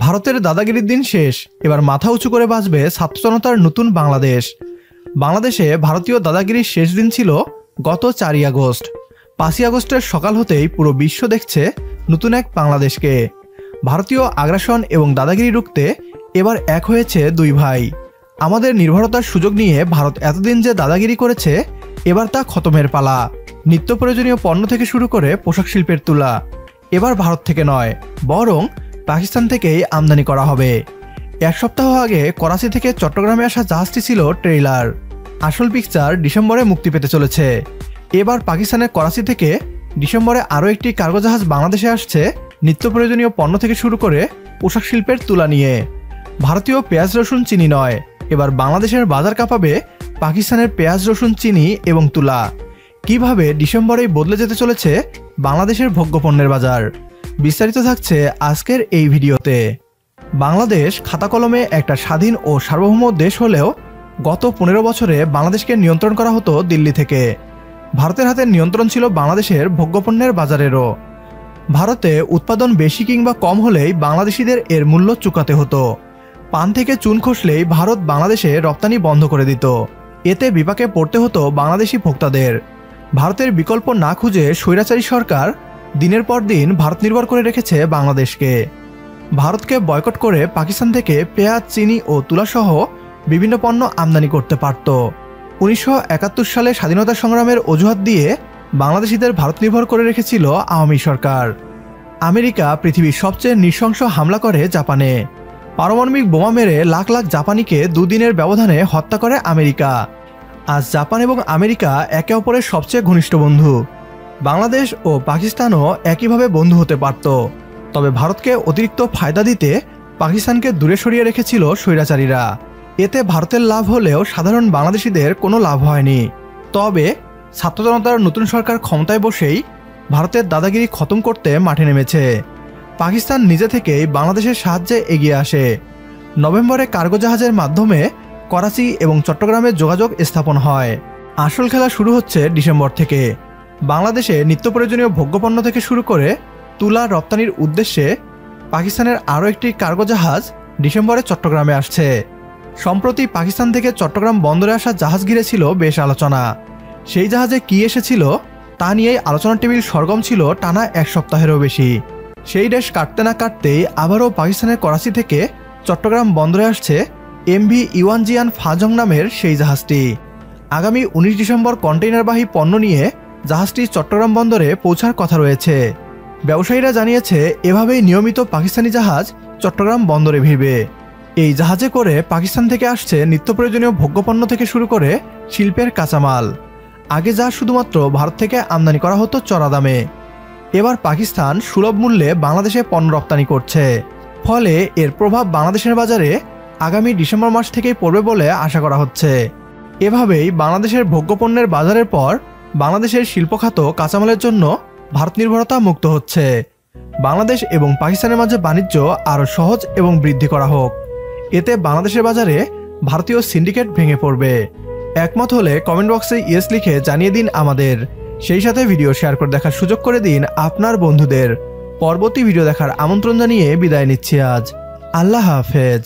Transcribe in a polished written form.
ভারতের দাদাগিরির দিন শেষ, এবার মাথা উঁচু করে বাঁচবে ছাত্র জনতার নতুন বাংলাদেশ। বাংলাদেশে ভারতীয় দাদাগিরির শেষ দিন ছিল গত 4ই আগস্ট। 5ই আগস্টের সকাল হতেই পুরো বিশ্ব দেখছে নতুন এক বাংলাদেশকে। ভারতীয় আগ্রাসন এবং দাদাগিরি রুখতে এবার এক হয়েছে দুই ভাই। আমাদের নির্ভরতার সুযোগ নিয়ে ভারত এতদিন যে দাদাগিরি করেছে, এবার তা খতমের পালা। নিত্য প্রয়োজনীয় পণ্য থেকে শুরু করে পোশাক শিল্পের তুলা এবার ভারত থেকে নয়, বরং পাকিস্তান থেকেই আমদানি করা হবে। এক সপ্তাহ আগে করাচি থেকে চট্টগ্রামে আসা জাহাজটি ছিল ট্রেইলার। আসল পিকচার ডিসেম্বরে মুক্তি পেতে চলেছে। এবার পাকিস্তানের করাচি থেকে ডিসেম্বরে আরও একটি কার্গো জাহাজ বাংলাদেশে আসছে নিত্য প্রয়োজনীয় পণ্য থেকে শুরু করে পোশাক শিল্পের তুলা নিয়ে। ভারতীয় পেঁয়াজ রসুন চিনি নয়, এবার বাংলাদেশের বাজার কাঁপাবে পাকিস্তানের পেঁয়াজ রসুন চিনি এবং তুলা। কিভাবে ডিসেম্বরেই বদলে যেতে চলেছে বাংলাদেশের ভোগ্যপণ্যের বাজার, বিস্তারিত থাকছে আজকের এই ভিডিওতে। বাংলাদেশ খাতা কলমে একটা স্বাধীন ও সার্বভৌম দেশ হলেও গত 15 বছরে বাংলাদেশকে নিয়ন্ত্রণ করা হতো দিল্লি থেকে। ভারতের হাতে নিয়ন্ত্রণ ছিল বাংলাদেশের ভোগ্যপণ্যের বাজারেরও। ভারতে উৎপাদন বেশি কিংবা কম হলেই বাংলাদেশিদের এর মূল্য চুকাতে হতো। পান থেকে চুন খসলেই ভারত বাংলাদেশে রপ্তানি বন্ধ করে দিত। এতে বিপাকে পড়তে হতো বাংলাদেশি ভোক্তাদের। ভারতের বিকল্প না খুঁজে স্বৈরাচারী সরকার দিনের পর দিন ভারত নির্ভর করে রেখেছে বাংলাদেশকে। ভারতকে বয়কট করে পাকিস্তান থেকে পেঁয়াজ, চিনি ও তুলাসহ বিভিন্ন পণ্য আমদানি করতে পারত। 1971 সালে স্বাধীনতা সংগ্রামের অজুহাত দিয়ে বাংলাদেশিদের ভারত নির্ভর করে রেখেছিল আওয়ামী সরকার। আমেরিকা পৃথিবীর সবচেয়ে নৃশংস হামলা করে জাপানে। পারমাণবিক বোমা মেরে লাখ লাখ জাপানিকে দুদিনের ব্যবধানে হত্যা করে আমেরিকা। আজ জাপান এবং আমেরিকা একে অপরের সবচেয়ে ঘনিষ্ঠ বন্ধু। বাংলাদেশ ও পাকিস্তানও একইভাবে বন্ধু হতে পারত, তবে ভারতকে অতিরিক্ত ফায়দা দিতে পাকিস্তানকে দূরে সরিয়ে রেখেছিল স্বৈরাচারীরা। এতে ভারতের লাভ হলেও সাধারণ বাংলাদেশিদের কোনো লাভ হয়নি। তবে ছাত্র জনতার নতুন সরকার ক্ষমতায় বসেই ভারতের দাদাগিরি খতম করতে মাঠে নেমেছে। পাকিস্তান নিজে থেকেই বাংলাদেশের সাহায্যে এগিয়ে আসে। নভেম্বরে কার্গো জাহাজের মাধ্যমে করাচি এবং চট্টগ্রামে যোগাযোগ স্থাপন হয়। আসল খেলা শুরু হচ্ছে ডিসেম্বর থেকে। বাংলাদেশে নিত্য প্রয়োজনীয় ভোগ্যপণ্য থেকে শুরু করে তুলা রপ্তানির উদ্দেশ্যে পাকিস্তানের আরও একটি কার্গো জাহাজ ডিসেম্বরে চট্টগ্রামে আসছে। সম্প্রতি পাকিস্তান থেকে চট্টগ্রাম বন্দরে আসা জাহাজ ঘিরে ছিল বেশ আলোচনা। সেই জাহাজে কি এসেছিল তা নিয়েই আলোচনার টেবিল সরগম ছিল টানা এক সপ্তাহেরও বেশি। সেই দেশ কাটতে না কাটতেই আবারও পাকিস্তানের করাচি থেকে চট্টগ্রাম বন্দরে আসছে MV ইওয়ানজিয়ান ফাজং নামের সেই জাহাজটি। আগামী 19 ডিসেম্বর কন্টেইনারবাহী পণ্য নিয়ে জাহাজটি চট্টগ্রাম বন্দরে পৌঁছার কথা রয়েছে। ব্যবসায়ীরা জানিয়েছে এভাবেই নিয়মিত পাকিস্তানি জাহাজ চট্টগ্রাম বন্দরে ভিড়বে। এই জাহাজে করে পাকিস্তান থেকে আসছে নিত্য প্রয়োজনীয় ভোগ্যপণ্য থেকে শুরু করে শিল্পের কাঁচামাল। আগে যা শুধুমাত্র ভারত থেকে আমদানি করা হতো চড়া দামে, এবার পাকিস্তান সুলভ মূল্যে বাংলাদেশে পণ্য রপ্তানি করছে। ফলে এর প্রভাব বাংলাদেশের বাজারে আগামী ডিসেম্বর মাস থেকেই পড়বে বলে আশা করা হচ্ছে। এভাবেই বাংলাদেশের ভোগ্যপণ্যের বাজারের পর বাংলাদেশের শিল্পখাত কাঁচামালের জন্য ভারত নির্ভরতা মুক্ত হচ্ছে। বাংলাদেশ এবং পাকিস্তানের মাঝে বাণিজ্য আরও সহজ এবং বৃদ্ধি করা হোক। এতে বাংলাদেশের বাজারে ভারতীয় সিন্ডিকেট ভেঙে পড়বে। একমত হলে কমেন্ট বক্সে ইয়েস লিখে জানিয়ে দিন আমাদের। সেই সাথে ভিডিও শেয়ার করে দেখার সুযোগ করে দিন আপনার বন্ধুদের। পরবর্তী ভিডিও দেখার আমন্ত্রণ জানিয়ে বিদায় নিচ্ছি আজ। আল্লাহ হাফেজ।